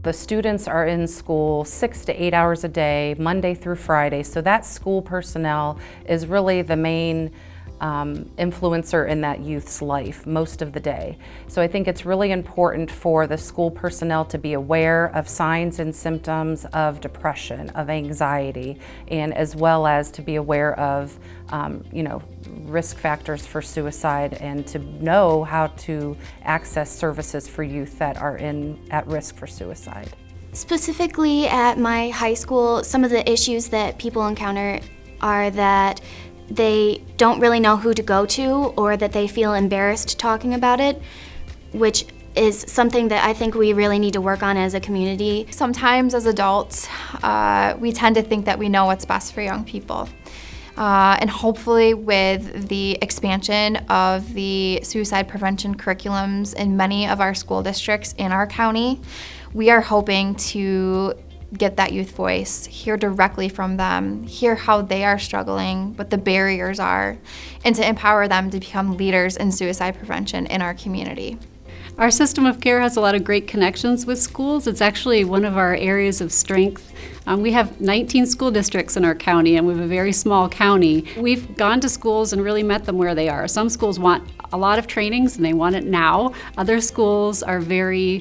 The students are in school 6 to 8 hours a day, Monday through Friday, so that school personnel is really the main influencer in that youth's life most of the day. So I think it's really important for the school personnel to be aware of signs and symptoms of depression, of anxiety, and as well as to be aware of risk factors for suicide, and to know how to access services for youth that are at risk for suicide. Specifically at my high school, some of the issues that people encounter are that they don't really know who to go to, or that they feel embarrassed talking about it, which is something that I think we really need to work on as a community. Sometimes as adults, we tend to think that we know what's best for young people. And hopefully with the expansion of the suicide prevention curriculums in many of our school districts in our county, we are hoping to get that youth voice, hear directly from them, hear how they are struggling, what the barriers are, and to empower them to become leaders in suicide prevention in our community. Our system of care has a lot of great connections with schools. It's actually one of our areas of strength. We have 19 school districts in our county, and we have a very small county. We've gone to schools and really met them where they are. Some schools want a lot of trainings and they want it now. Other schools are very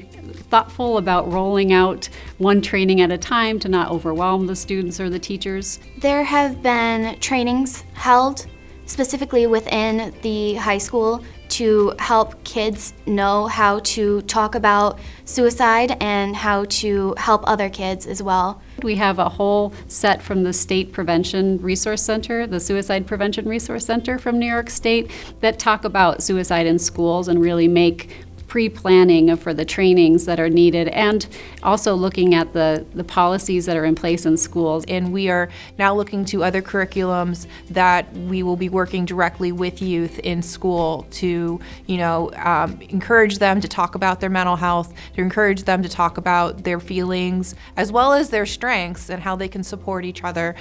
thoughtful about rolling out one training at a time to not overwhelm the students or the teachers. There have been trainings held specifically within the high school to help kids know how to talk about suicide and how to help other kids as well. We have a whole set from the State Prevention Resource Center, the Suicide Prevention Resource Center from New York State, that talk about suicide in schools and really make pre-planning for the trainings that are needed, and also looking at the policies that are in place in schools. And we are now looking to other curriculums that we will be working directly with youth in school to, encourage them to talk about their mental health, to encourage them to talk about their feelings, as well as their strengths and how they can support each other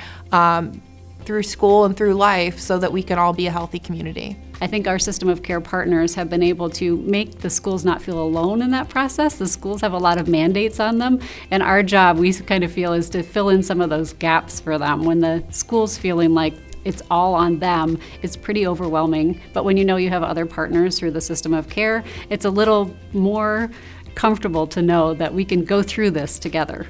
through school and through life, so that we can all be a healthy community. I think our system of care partners have been able to make the schools not feel alone in that process. The schools have a lot of mandates on them, and our job, we kind of feel, is to fill in some of those gaps for them. When the school's feeling like it's all on them, it's pretty overwhelming. But when you know you have other partners through the system of care, it's a little more comfortable to know that we can go through this together.